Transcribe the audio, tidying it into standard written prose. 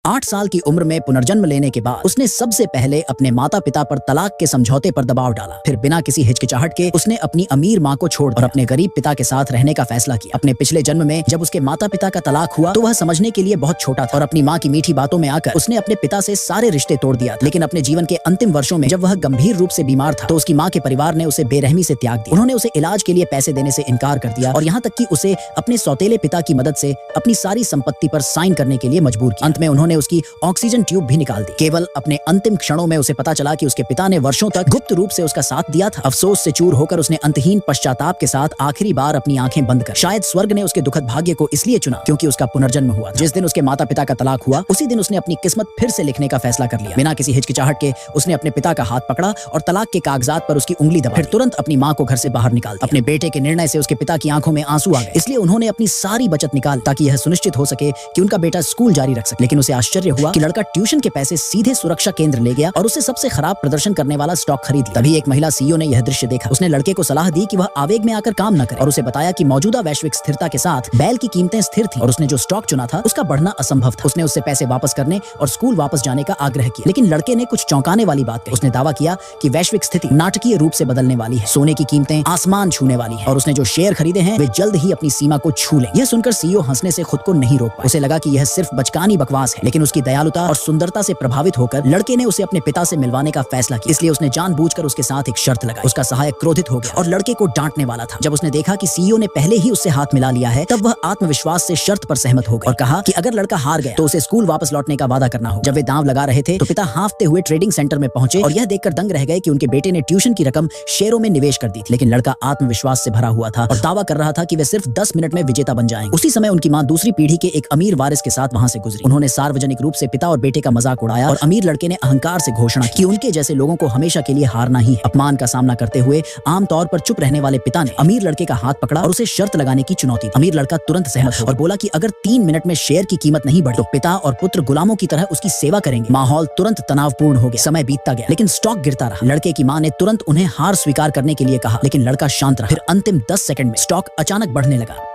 8 साल की उम्र में पुनर्जन्म लेने के बाद उसने सबसे पहले अपने माता पिता पर तलाक के समझौते पर दबाव डाला। फिर बिना किसी हिचकिचाहट के उसने अपनी अमीर माँ को छोड़ और अपने गरीब पिता के साथ रहने का फैसला किया। अपने पिछले जन्म में जब उसके माता पिता का तलाक हुआ तो वह समझने के लिए बहुत छोटा था और अपनी माँ की मीठी बातों में आकर उसने अपने पिता से सारे रिश्ते तोड़ दिया। लेकिन अपने जीवन के अंतिम वर्षों में जब वह गंभीर रूप से बीमार था तो उसकी माँ के परिवार ने उसे बेरहमी से त्याग दिया। उन्होंने उसे इलाज के लिए पैसे देने से इनकार कर दिया और यहाँ तक कि उसे अपने सौतेले पिता की मदद से अपनी सारी संपत्ति पर साइन करने के लिए मजबूर किया। अंत में उन्होंने उसकी ऑक्सीजन ट्यूब भी निकाल दी। केवल अपने अंतिम क्षणों में उसे पता चला कि उसके पिता ने वर्षों तक गुप्त रूप से उसका साथ दिया था। अफसोस से चूर होकर उसने अंतहीन पश्चाताप के साथ आखिरी बार अपनी आंखें बंद कर शायद स्वर्ग ने उसके दुखद भाग्य को इसलिए चुना क्योंकि उसका पुनर्जन्म हुआ। जिस दिन उसके माता पिता का तलाक हुआ उसी दिन उसने अपनी किस्मत फिर से लिखने का फैसला कर लिया। बिना किसी हिचकिचाहट के उसने अपने पिता का हाथ पकड़ा और तलाक के कागजात पर उसकी उंगली दबा, फिर तुरंत अपनी माँ को घर से बाहर निकाल दिया। अपने बेटे के निर्णय से उसके पिता की आंखों में आंसू आ गए, इसलिए उन्होंने अपनी सारी बचत निकाल ताकि यह सुनिश्चित हो सके कि उनका बेटा स्कूल जारी रख सके। लेकिन उसे आश्चर्य हुआ कि लड़का ट्यूशन के पैसे सीधे सुरक्षा केंद्र ले गया और उसे सबसे खराब प्रदर्शन करने वाला स्टॉक खरीद लिया। तभी एक महिला सीईओ ने यह दृश्य देखा। उसने लड़के को सलाह दी कि वह आवेग में आकर काम न करे और उसे बताया कि मौजूदा वैश्विक स्थिरता के साथ बैल की कीमतें स्थिर थी और उसने जो स्टॉक चुना था उसका बढ़ना असंभव था। उसने उससे पैसे वापस करने और स्कूल वापस जाने का आग्रह किया। लेकिन लड़के ने कुछ चौंकाने वाली बात कही। उसने दावा किया कि वैश्विक स्थिति नाटकीय रूप से बदलने वाली है, सोने की कीमतें आसमान छूने वाली है और उसने जो शेयर खरीदे हैं वे जल्द ही अपनी सीमा को छू लें। यह सुनकर सीईओ हंसने से खुद को नहीं रोक पाया। उसे लगा कि यह सिर्फ बचकानी बकवास है, लेकिन उसकी दयालुता और सुंदरता से प्रभावित होकर लड़के ने उसे अपने पिता से मिलवाने का फैसला किया। इसलिए उसने जानबूझकर उसके साथ एक शर्त लगाई। उसका सहायक क्रोधित हो गया और लड़के को डांटने वाला था। जब उसने देखा कि सीईओ ने पहले ही उससे हाथ मिला लिया है तब वह आत्मविश्वास से शर्त पर सहमत हो गया और कहा कि अगर लड़का हार गया तो उसे स्कूल वापस लौटने का वादा करना हो। जब वे दांव लगा रहे थे तो पिता हांफते हुए ट्रेडिंग सेंटर में पहुंचे और यह देखकर दंग रह गए कि उनके बेटे ने ट्यूशन की रकम शेयरों में निवेश कर दी थी। लेकिन लड़का आत्मविश्वास से भरा हुआ था और दावा कर रहा था कि वे सिर्फ 10 मिनट में विजेता बन जाएंगे। उसी समय उनकी मां दूसरी पीढ़ी के एक अमीर वारिस के साथ वहां से गुजरी। उन्होंने सार्वजनिक रूप से पिता और बेटे का मजाक उड़ाया और अमीर लड़के ने अहंकार से घोषणा की कि उनके जैसे लोगों को हमेशा के लिए हारना ही है। अपमान का सामना करते हुए आमतौर पर चुप रहने वाले पिता ने अमीर लड़के का हाथ पकड़ा और उसे शर्त लगाने की चुनौती दी। अमीर लड़का तुरंत सहमत हुआ और बोला कि अगर 3 मिनट में शेयर की कीमत नहीं बढ़ी तो पिता और पुत्र गुलामों की तरह उसकी सेवा करेंगे। माहौल तुरंत तनावपूर्ण हो गया। समय बीतता गया लेकिन स्टॉक गिरता रहा। लड़के की मां ने तुरंत उन्हें हार स्वीकार करने के लिए कहा, लेकिन लड़का शांत रहा। फिर अंतिम 10 सेकंड में स्टॉक अचानक बढ़ने लगा।